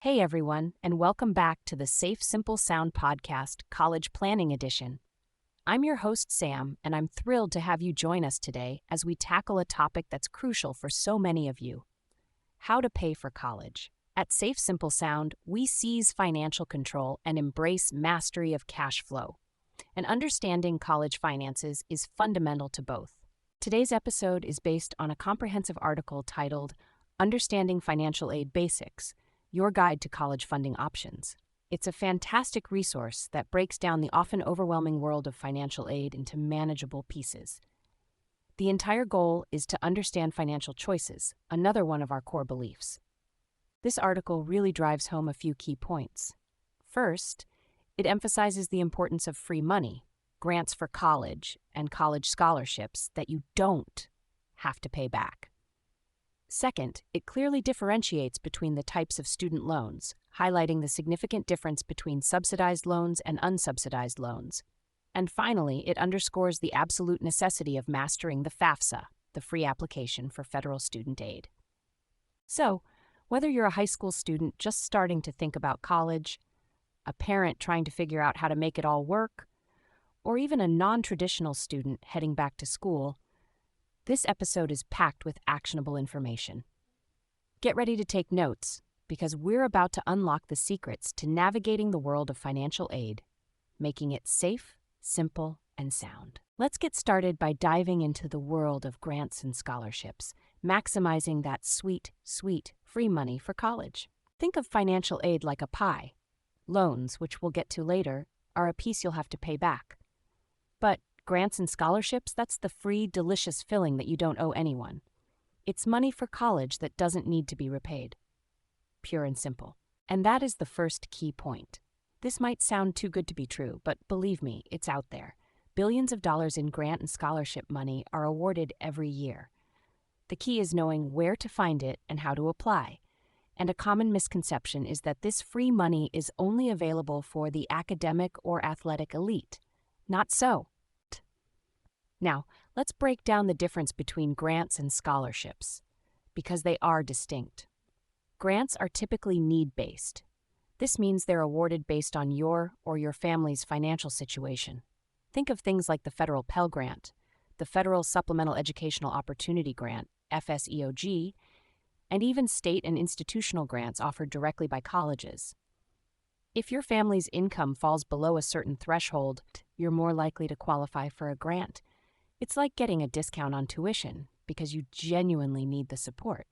Hey everyone, and welcome back to the Safe, Simple Sound podcast, College Planning Edition. I'm your host, Sam, and I'm thrilled to have you join us today as we tackle a topic that's crucial for so many of you: how to pay for college. At Safe, Simple Sound, we seize financial control and embrace mastery of cash flow. And understanding college finances is fundamental to both. Today's episode is based on a comprehensive article titled Understanding Financial Aid Basics: Your Guide to College Funding Options. It's a fantastic resource that breaks down the often overwhelming world of financial aid into manageable pieces. The entire goal is to understand financial choices, another one of our core beliefs. This article really drives home a few key points. First, it emphasizes the importance of free money, grants for college, and college scholarships that you don't have to pay back. Second, it clearly differentiates between the types of student loans, highlighting the significant difference between subsidized loans and unsubsidized loans. And finally, it underscores the absolute necessity of mastering the FAFSA, the free application for federal student aid. So, whether you're a high school student just starting to think about college, a parent trying to figure out how to make it all work, or even a non-traditional student heading back to school, this episode is packed with actionable information. Get ready to take notes, because we're about to unlock the secrets to navigating the world of financial aid, making it safe, simple, and sound. Let's get started by diving into the world of grants and scholarships, maximizing that sweet, sweet free money for college. Think of financial aid like a pie. Loans, which we'll get to later, are a piece you'll have to pay back. But grants and scholarships, that's the free, delicious filling that you don't owe anyone. It's money for college that doesn't need to be repaid. Pure and simple. And that is the first key point. This might sound too good to be true, but believe me, it's out there. Billions of dollars in grant and scholarship money are awarded every year. The key is knowing where to find it and how to apply. And a common misconception is that this free money is only available for the academic or athletic elite. Not so. Now, let's break down the difference between grants and scholarships, because they are distinct. Grants are typically need-based. This means they're awarded based on your or your family's financial situation. Think of things like the federal Pell Grant, the Federal Supplemental Educational Opportunity Grant, FSEOG, and even state and institutional grants offered directly by colleges. If your family's income falls below a certain threshold, you're more likely to qualify for a grant. It's like getting a discount on tuition because you genuinely need the support.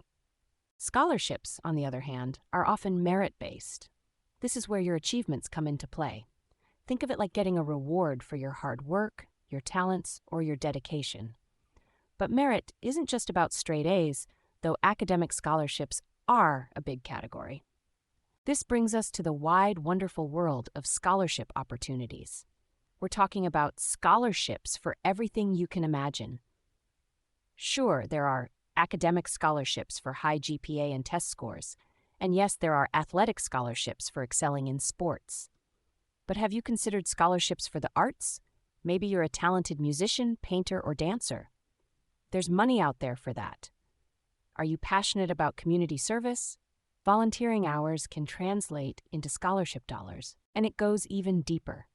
Scholarships, on the other hand, are often merit-based. This is where your achievements come into play. Think of it like getting a reward for your hard work, your talents, or your dedication. But merit isn't just about straight A's, though academic scholarships are a big category. This brings us to the wide, wonderful world of scholarship opportunities. We're talking about scholarships for everything you can imagine. Sure, there are academic scholarships for high GPA and test scores, and yes, there are athletic scholarships for excelling in sports. But have you considered scholarships for the arts? Maybe you're a talented musician, painter, or dancer. There's money out there for that. Are you passionate about community service? Volunteering hours can translate into scholarship dollars, and it goes even deeper.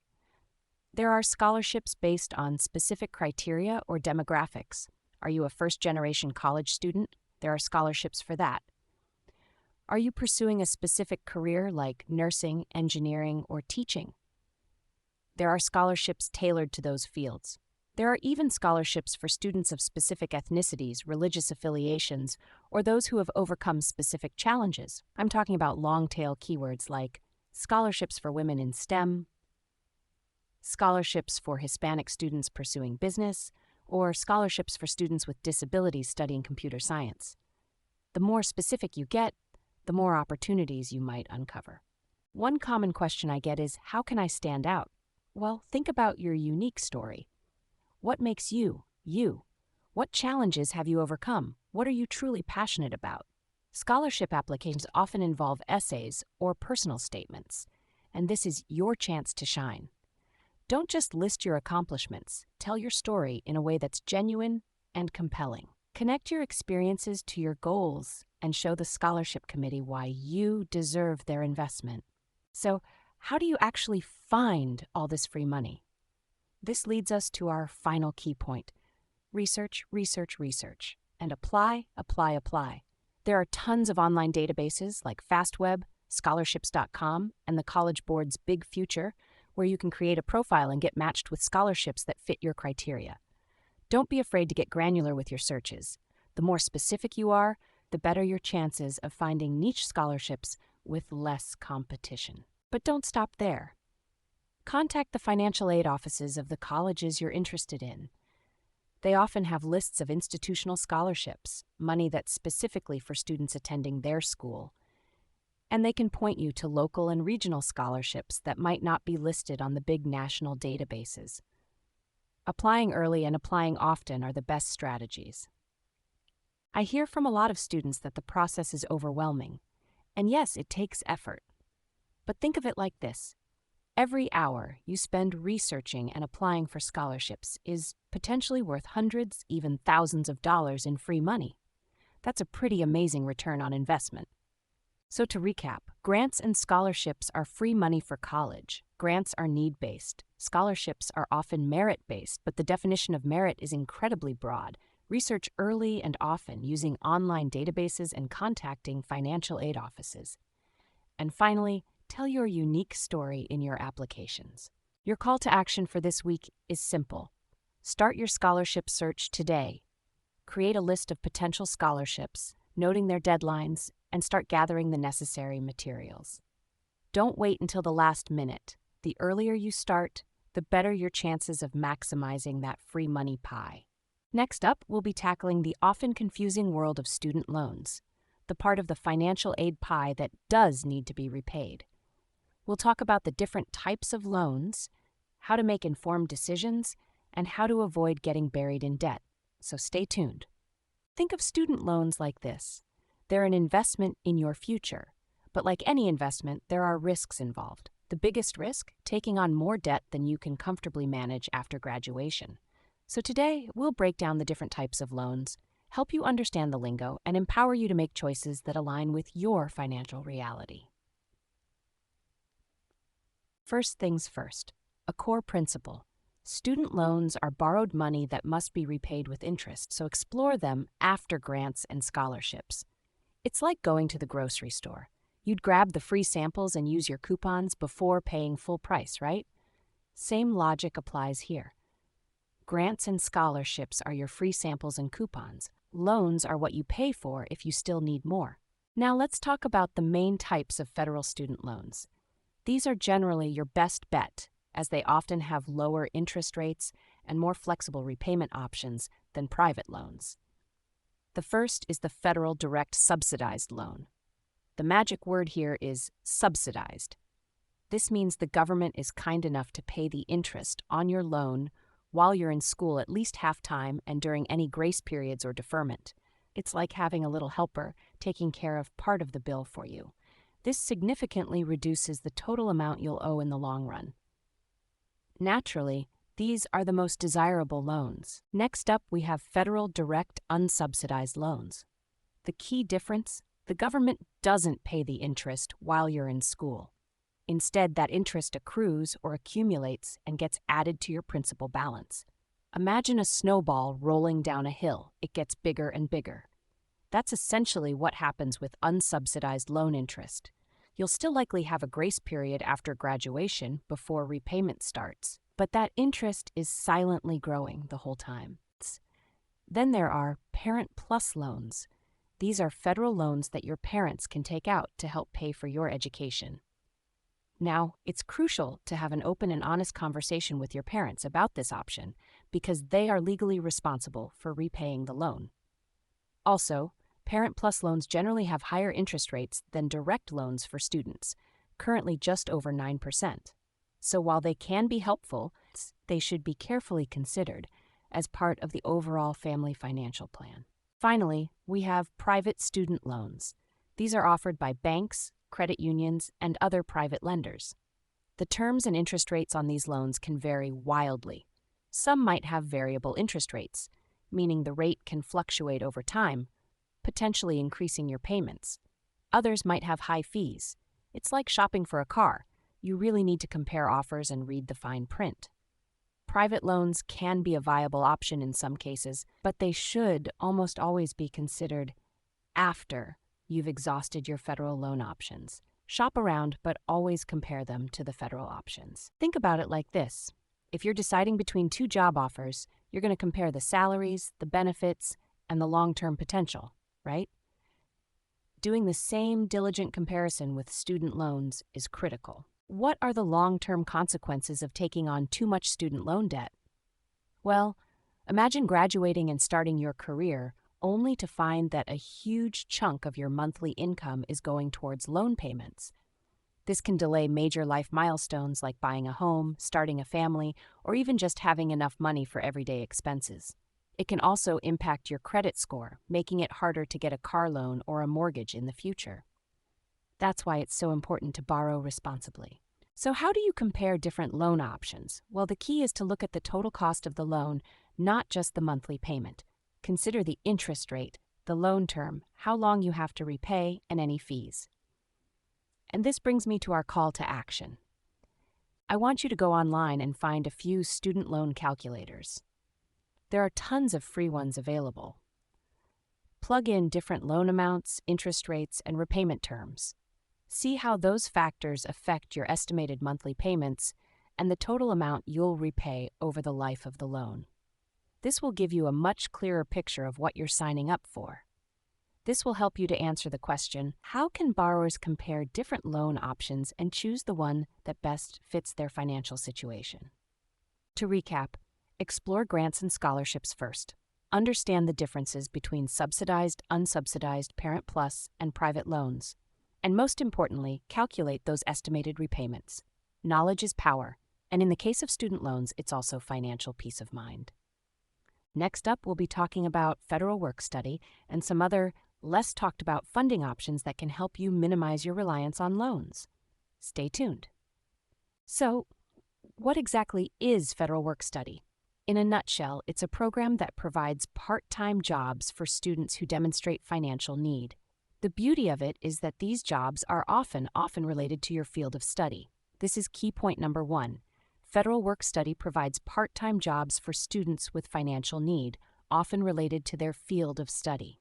There are scholarships based on specific criteria or demographics. Are you a first-generation college student? There are scholarships for that. Are you pursuing a specific career like nursing, engineering, or teaching? There are scholarships tailored to those fields. There are even scholarships for students of specific ethnicities, religious affiliations, or those who have overcome specific challenges. I'm talking about long-tail keywords like scholarships for women in STEM, scholarships for Hispanic students pursuing business, or scholarships for students with disabilities studying computer science. The more specific you get, the more opportunities you might uncover. One common question I get is, how can I stand out? Well, think about your unique story. What makes you, you? What challenges have you overcome? What are you truly passionate about? Scholarship applications often involve essays or personal statements, and this is your chance to shine. Don't just list your accomplishments. Tell your story in a way that's genuine and compelling. Connect your experiences to your goals and show the scholarship committee why you deserve their investment. So, how do you actually find all this free money? This leads us to our final key point: research, research, research, and apply, apply, apply. There are tons of online databases like FastWeb, scholarships.com, and the College Board's Big Future, where you can create a profile and get matched with scholarships that fit your criteria. Don't be afraid to get granular with your searches. The more specific you are, the better your chances of finding niche scholarships with less competition. But don't stop there. Contact the financial aid offices of the colleges you're interested in. They often have lists of institutional scholarships, money that's specifically for students attending their school. And they can point you to local and regional scholarships that might not be listed on the big national databases. Applying early and applying often are the best strategies. I hear from a lot of students that the process is overwhelming. And yes, it takes effort. But think of it like this. Every hour you spend researching and applying for scholarships is potentially worth hundreds, even thousands of dollars in free money. That's a pretty amazing return on investment. So to recap, grants and scholarships are free money for college. Grants are need-based. Scholarships are often merit-based, but the definition of merit is incredibly broad. Research early and often using online databases and contacting financial aid offices. And finally, tell your unique story in your applications. Your call to action for this week is simple. Start your scholarship search today. Create a list of potential scholarships, noting their deadlines, and start gathering the necessary materials. Don't wait until the last minute. The earlier you start, the better your chances of maximizing that free money pie. Next up, we'll be tackling the often confusing world of student loans, the part of the financial aid pie that does need to be repaid. We'll talk about the different types of loans, how to make informed decisions, and how to avoid getting buried in debt. So stay tuned. Think of student loans like this. They're an investment in your future. But like any investment, there are risks involved. The biggest risk, taking on more debt than you can comfortably manage after graduation. So today, we'll break down the different types of loans, help you understand the lingo, and empower you to make choices that align with your financial reality. First things first, a core principle. Student loans are borrowed money that must be repaid with interest, so explore them after grants and scholarships. It's like going to the grocery store. You'd grab the free samples and use your coupons before paying full price, right? Same logic applies here. Grants and scholarships are your free samples and coupons. Loans are what you pay for if you still need more. Now let's talk about the main types of federal student loans. These are generally your best bet, as they often have lower interest rates and more flexible repayment options than private loans. The first is the federal direct subsidized loan. The magic word here is subsidized. This means the government is kind enough to pay the interest on your loan while you're in school at least half-time and during any grace periods or deferment. It's like having a little helper taking care of part of the bill for you. This significantly reduces the total amount you'll owe in the long run. Naturally, these are the most desirable loans. Next up, we have federal direct unsubsidized loans. The key difference? The government doesn't pay the interest while you're in school. Instead, that interest accrues or accumulates and gets added to your principal balance. Imagine a snowball rolling down a hill. It gets bigger and bigger. That's essentially what happens with unsubsidized loan interest. You'll still likely have a grace period after graduation before repayment starts, but that interest is silently growing the whole time. Then there are Parent Plus loans. These are federal loans that your parents can take out to help pay for your education. Now, it's crucial to have an open and honest conversation with your parents about this option because they are legally responsible for repaying the loan. Also, Parent Plus loans generally have higher interest rates than direct loans for students, currently just over 9%. So while they can be helpful, they should be carefully considered as part of the overall family financial plan. Finally, we have private student loans. These are offered by banks, credit unions, and other private lenders. The terms and interest rates on these loans can vary wildly. Some might have variable interest rates, meaning the rate can fluctuate over time, potentially increasing your payments. Others might have high fees. It's like shopping for a car. You really need to compare offers and read the fine print. Private loans can be a viable option in some cases, but they should almost always be considered after you've exhausted your federal loan options. Shop around, but always compare them to the federal options. Think about it like this. If you're deciding between two job offers, you're going to compare the salaries, the benefits, and the long-term potential, right? Doing the same diligent comparison with student loans is critical. What are the long-term consequences of taking on too much student loan debt? Well, imagine graduating and starting your career only to find that a huge chunk of your monthly income is going towards loan payments. This can delay major life milestones like buying a home, starting a family, or even just having enough money for everyday expenses. It can also impact your credit score, making it harder to get a car loan or a mortgage in the future. That's why it's so important to borrow responsibly. So how do you compare different loan options? Well, the key is to look at the total cost of the loan, not just the monthly payment. Consider the interest rate, the loan term, how long you have to repay, and any fees. And this brings me to our call to action. I want you to go online and find a few student loan calculators. There are tons of free ones available. Plug in different loan amounts, interest rates, and repayment terms. See how those factors affect your estimated monthly payments and the total amount you'll repay over the life of the loan. This will give you a much clearer picture of what you're signing up for. This will help you to answer the question, how can borrowers compare different loan options and choose the one that best fits their financial situation? To recap, explore grants and scholarships first. Understand the differences between subsidized, unsubsidized, Parent Plus, and private loans. And most importantly, calculate those estimated repayments. Knowledge is power, and in the case of student loans, it's also financial peace of mind. Next up, we'll be talking about federal work study and some other less talked about funding options that can help you minimize your reliance on loans. Stay tuned. So, what exactly is federal work study? In a nutshell, it's a program that provides part-time jobs for students who demonstrate financial need. The beauty of it is that these jobs are often related to your field of study. This is key point number 1. Federal work study provides part-time jobs for students with financial need, often related to their field of study.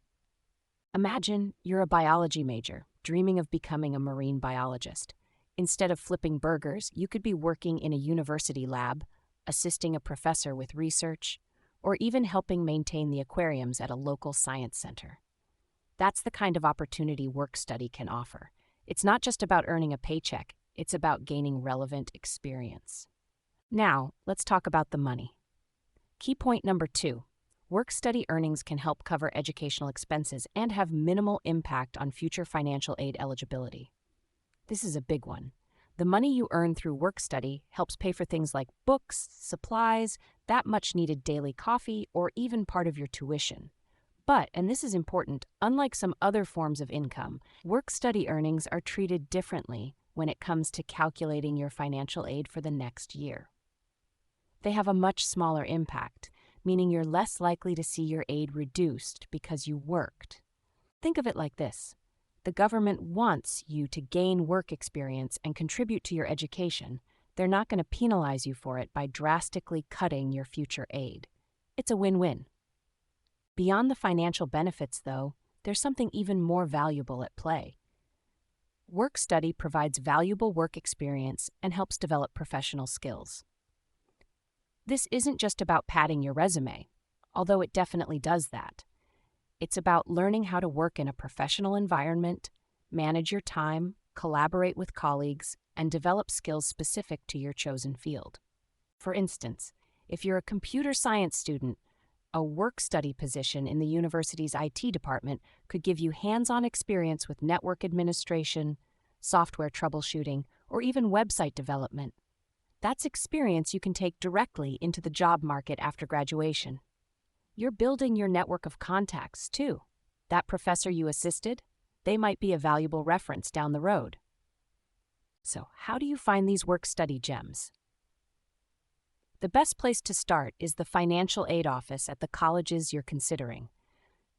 Imagine you're a biology major, dreaming of becoming a marine biologist. Instead of flipping burgers, you could be working in a university lab, assisting a professor with research, or even helping maintain the aquariums at a local science center. That's the kind of opportunity work study can offer. It's not just about earning a paycheck, it's about gaining relevant experience. Now, let's talk about the money. Key point number 2. Work-study earnings can help cover educational expenses and have minimal impact on future financial aid eligibility. This is a big one. The money you earn through work-study helps pay for things like books, supplies, that much-needed daily coffee, or even part of your tuition. But, and this is important, unlike some other forms of income, work-study earnings are treated differently when it comes to calculating your financial aid for the next year. They have a much smaller impact, meaning you're less likely to see your aid reduced because you worked. Think of it like this. The government wants you to gain work experience and contribute to your education. They're not going to penalize you for it by drastically cutting your future aid. It's a win-win. Beyond the financial benefits, though, there's something even more valuable at play. Work study provides valuable work experience and helps develop professional skills. This isn't just about padding your resume, although it definitely does that. It's about learning how to work in a professional environment, manage your time, collaborate with colleagues, and develop skills specific to your chosen field. For instance, if you're a computer science student, a work-study position in the university's IT department could give you hands-on experience with network administration, software troubleshooting, or even website development. That's experience you can take directly into the job market after graduation. You're building your network of contacts, too. That professor you assisted, they might be a valuable reference down the road. So, how do you find these work-study gems? The best place to start is the financial aid office at the colleges you're considering.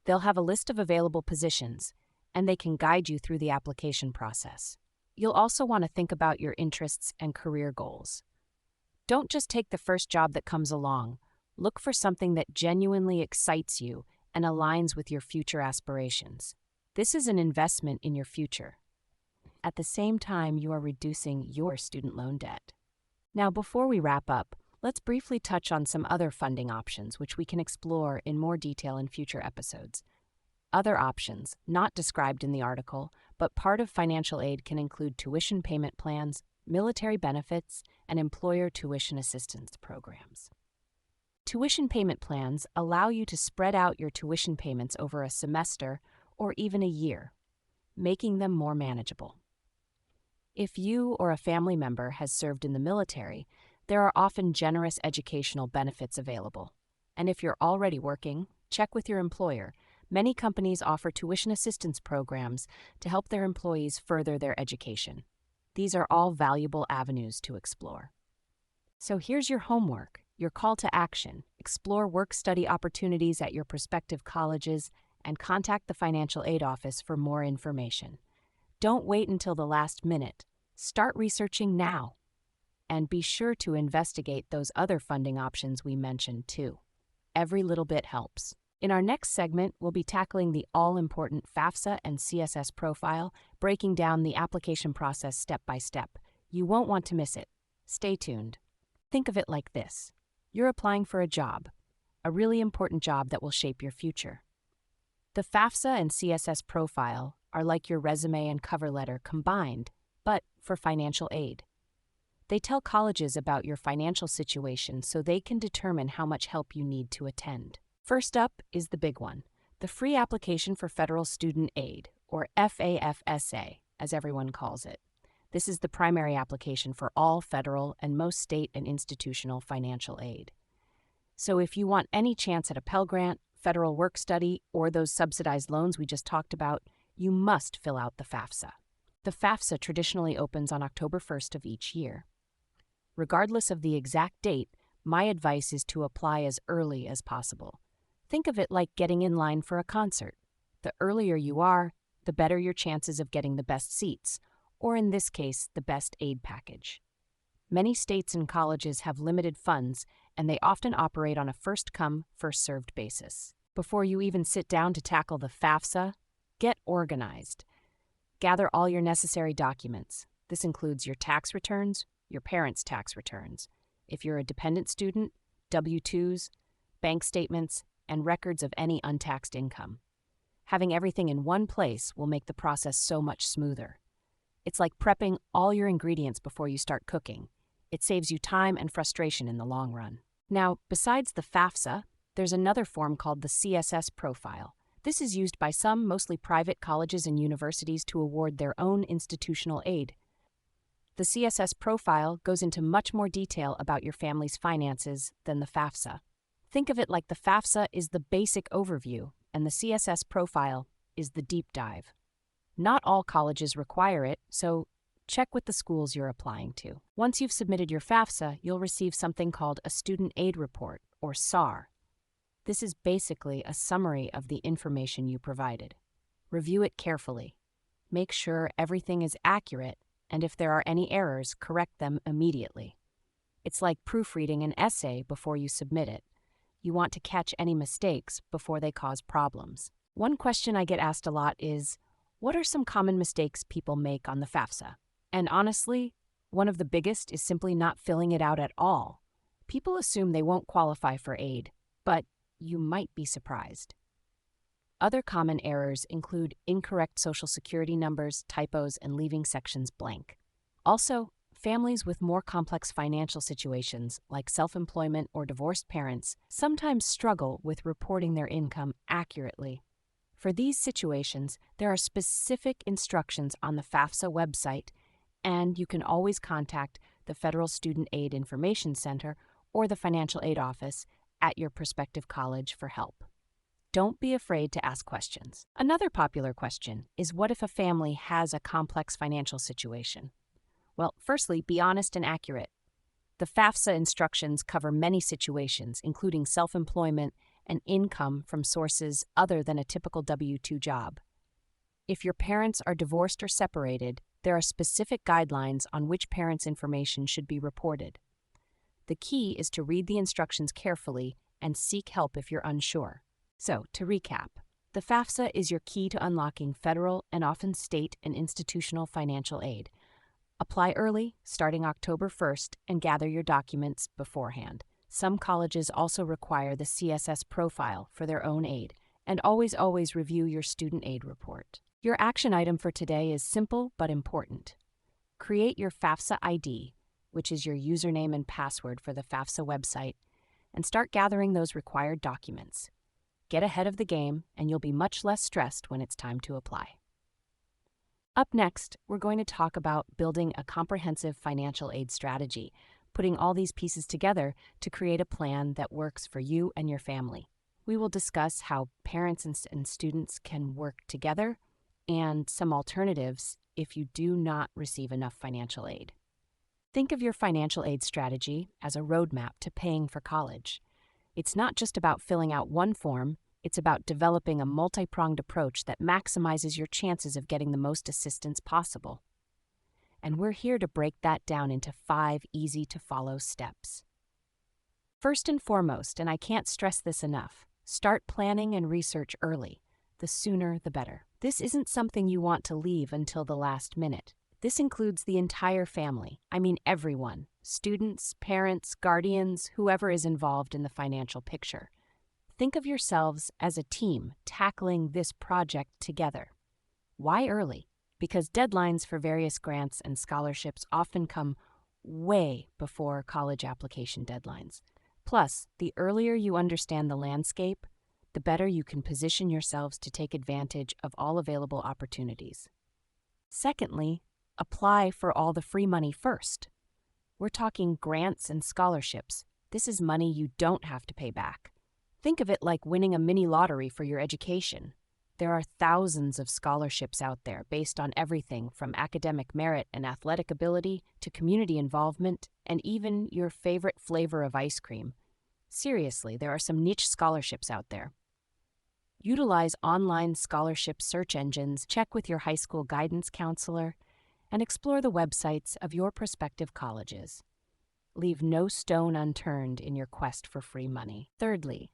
They'll have a list of available positions, and they can guide you through the application process. You'll also want to think about your interests and career goals. Don't just take the first job that comes along. Look for something that genuinely excites you and aligns with your future aspirations. This is an investment in your future. At the same time, you are reducing your student loan debt. Now, before we wrap up, let's briefly touch on some other funding options which we can explore in more detail in future episodes. Other options, not described in the article, but part of financial aid can include tuition payment plans, military benefits, and employer tuition assistance programs. Tuition payment plans allow you to spread out your tuition payments over a semester or even a year, making them more manageable. If you or a family member has served in the military, there are often generous educational benefits available. And if you're already working, check with your employer. Many companies offer tuition assistance programs to help their employees further their education. These are all valuable avenues to explore. So here's your homework, your call to action. Explore work-study opportunities at your prospective colleges and contact the financial aid office for more information. Don't wait until the last minute. Start researching now. And be sure to investigate those other funding options we mentioned too. Every little bit helps. In our next segment, we'll be tackling the all-important FAFSA and CSS Profile, breaking down the application process step by step. You won't want to miss it. Stay tuned. Think of it like this. You're applying for a job, a really important job that will shape your future. The FAFSA and CSS Profile are like your resume and cover letter combined, but for financial aid. They tell colleges about your financial situation so they can determine how much help you need to attend. First up is the big one, the free application for federal student aid, or FAFSA, as everyone calls it. This is the primary application for all federal and most state and institutional financial aid. So if you want any chance at a Pell Grant, federal work study, or those subsidized loans we just talked about, you must fill out the FAFSA. The FAFSA traditionally opens on October 1st of each year. Regardless of the exact date, my advice is to apply as early as possible. Think of it like getting in line for a concert. The earlier you are, the better your chances of getting the best seats, or in this case, the best aid package. Many states and colleges have limited funds, and they often operate on a first-come, first-served basis. Before you even sit down to tackle the FAFSA, get organized. Gather all your necessary documents. This includes your tax returns, your parents' tax returns. If you're a dependent student, W-2s, bank statements, and records of any untaxed income. Having everything in one place will make the process so much smoother. It's like prepping all your ingredients before you start cooking. It saves you time and frustration in the long run. Now, besides the FAFSA, there's another form called the CSS Profile. This is used by some, mostly private colleges and universities to award their own institutional aid. The CSS Profile goes into much more detail about your family's finances than the FAFSA. Think of it like the FAFSA is the basic overview, and the CSS Profile is the deep dive. Not all colleges require it, so check with the schools you're applying to. Once you've submitted your FAFSA, you'll receive something called a Student Aid Report, or SAR. This is basically a summary of the information you provided. Review it carefully. Make sure everything is accurate, and if there are any errors, correct them immediately. It's like proofreading an essay before you submit it. You want to catch any mistakes before they cause problems. One question I get asked a lot is, what are some common mistakes people make on the FAFSA? And honestly, one of the biggest is simply not filling it out at all. People assume they won't qualify for aid, but you might be surprised. Other common errors include incorrect Social Security numbers, typos, and leaving sections blank. Also, families with more complex financial situations, like self-employment or divorced parents, sometimes struggle with reporting their income accurately. For these situations, there are specific instructions on the FAFSA website, and you can always contact the Federal Student Aid Information Center or the Financial Aid Office at your prospective college for help. Don't be afraid to ask questions. Another popular question is, what if a family has a complex financial situation? Well, firstly, be honest and accurate. The FAFSA instructions cover many situations, including self-employment and income from sources other than a typical W-2 job. If your parents are divorced or separated, there are specific guidelines on which parents' information should be reported. The key is to read the instructions carefully and seek help if you're unsure. So, to recap, the FAFSA is your key to unlocking federal and often state and institutional financial aid. Apply early, starting October 1st, and gather your documents beforehand. Some colleges also require the CSS Profile for their own aid, and always review your student aid report. Your action item for today is simple but important. Create your FAFSA ID, which is your username and password for the FAFSA website, and start gathering those required documents. Get ahead of the game, and you'll be much less stressed when it's time to apply. Up next, we're going to talk about building a comprehensive financial aid strategy, putting all these pieces together to create a plan that works for you and your family. We will discuss how parents and students can work together and some alternatives if you do not receive enough financial aid. Think of your financial aid strategy as a roadmap to paying for college. It's not just about filling out one form, it's about developing a multi-pronged approach that maximizes your chances of getting the most assistance possible. And we're here to break that down into 5 easy-to-follow steps. First and foremost, and I can't stress this enough, start planning and research early. The sooner, the better. This isn't something you want to leave until the last minute. This includes the entire family, I mean everyone, students, parents, guardians, whoever is involved in the financial picture. Think of yourselves as a team tackling this project together. Why early? Because deadlines for various grants and scholarships often come way before college application deadlines. Plus, the earlier you understand the landscape, the better you can position yourselves to take advantage of all available opportunities. Secondly, apply for all the free money first. We're talking grants and scholarships. This is money you don't have to pay back. Think of it like winning a mini lottery for your education. There are thousands of scholarships out there based on everything from academic merit and athletic ability to community involvement and even your favorite flavor of ice cream. Seriously, there are some niche scholarships out there. Utilize online scholarship search engines, check with your high school guidance counselor, and explore the websites of your prospective colleges. Leave no stone unturned in your quest for free money. Thirdly,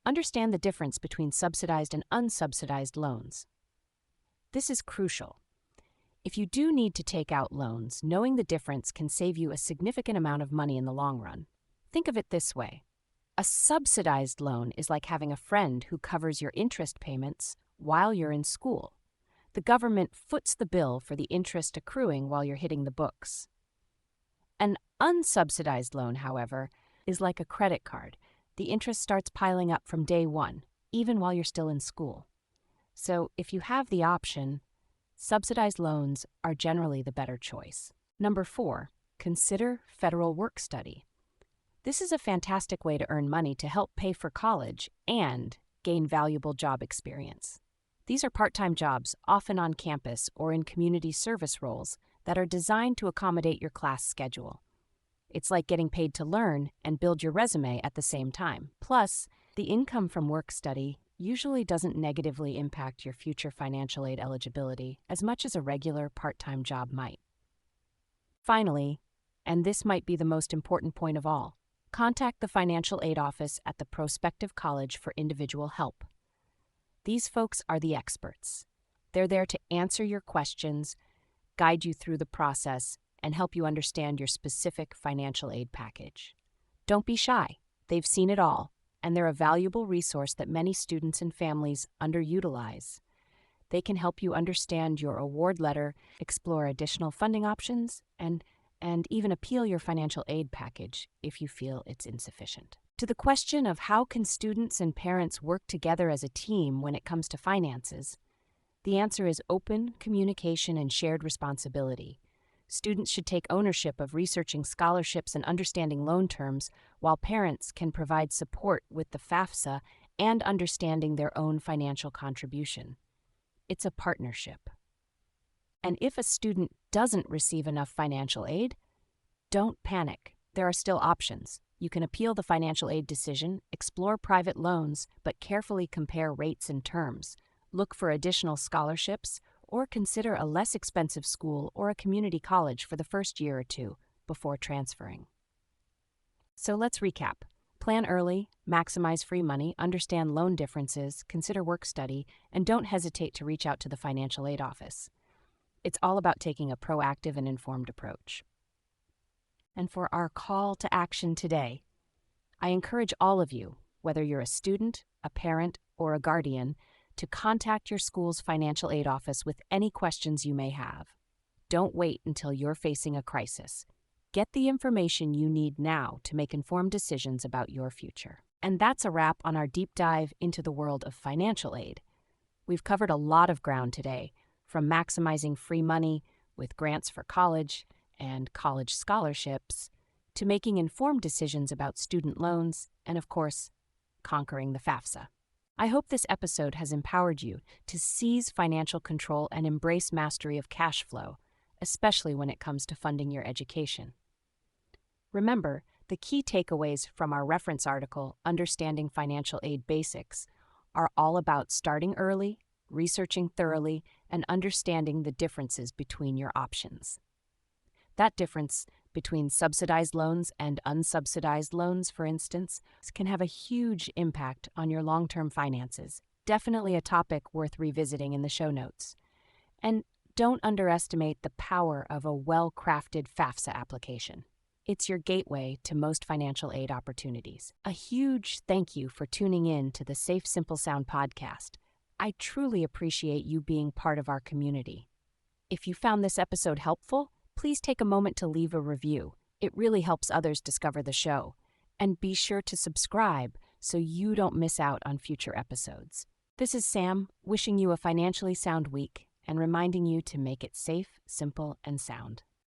understand the difference between subsidized and unsubsidized loans. This is crucial. If you do need to take out loans, knowing the difference can save you a significant amount of money in the long run. Think of it this way. A subsidized loan is like having a friend who covers your interest payments while you're in school. The government foots the bill for the interest accruing while you're hitting the books. An unsubsidized loan, however, is like a credit card. The interest starts piling up from day one, even while you're still in school. So if you have the option, subsidized loans are generally the better choice. Number 4, consider federal work study. This is a fantastic way to earn money to help pay for college and gain valuable job experience. These are part-time jobs, often on campus or in community service roles, that are designed to accommodate your class schedule. It's like getting paid to learn and build your resume at the same time. Plus, the income from work study usually doesn't negatively impact your future financial aid eligibility as much as a regular part-time job might. Finally, and this might be the most important point of all, contact the financial aid office at the prospective college for individual help. These folks are the experts. They're there to answer your questions, guide you through the process, and help you understand your specific financial aid package. Don't be shy. They've seen it all, and they're a valuable resource that many students and families underutilize. They can help you understand your award letter, explore additional funding options, and even appeal your financial aid package if you feel it's insufficient. To the question of how can students and parents work together as a team when it comes to finances, the answer is open communication and shared responsibility. Students should take ownership of researching scholarships and understanding loan terms, while parents can provide support with the FAFSA and understanding their own financial contribution. It's a partnership. And if a student doesn't receive enough financial aid, don't panic. There are still options. You can appeal the financial aid decision, explore private loans, but carefully compare rates and terms. Look for additional scholarships, or consider a less expensive school or a community college for the first year or two before transferring. So let's recap. Plan early, maximize free money, understand loan differences, consider work study, and don't hesitate to reach out to the financial aid office. It's all about taking a proactive and informed approach. And for our call to action today, I encourage all of you, whether you're a student, a parent, or a guardian, to contact your school's financial aid office with any questions you may have. Don't wait until you're facing a crisis. Get the information you need now to make informed decisions about your future. And that's a wrap on our deep dive into the world of financial aid. We've covered a lot of ground today, from maximizing free money with grants for college and college scholarships, to making informed decisions about student loans, and of course, conquering the FAFSA. I hope this episode has empowered you to seize financial control and embrace mastery of cash flow, especially when it comes to funding your education. Remember, the key takeaways from our reference article, Understanding Financial Aid Basics, are all about starting early, researching thoroughly, and understanding the differences between your options. That difference between subsidized loans and unsubsidized loans, for instance, can have a huge impact on your long-term finances. Definitely a topic worth revisiting in the show notes. And don't underestimate the power of a well-crafted FAFSA application. It's your gateway to most financial aid opportunities. A huge thank you for tuning in to the Safe, Simple, Sound podcast. I truly appreciate you being part of our community. If you found this episode helpful, please take a moment to leave a review. It really helps others discover the show. And be sure to subscribe so you don't miss out on future episodes. This is Sam, wishing you a financially sound week and reminding you to make it safe, simple, and sound.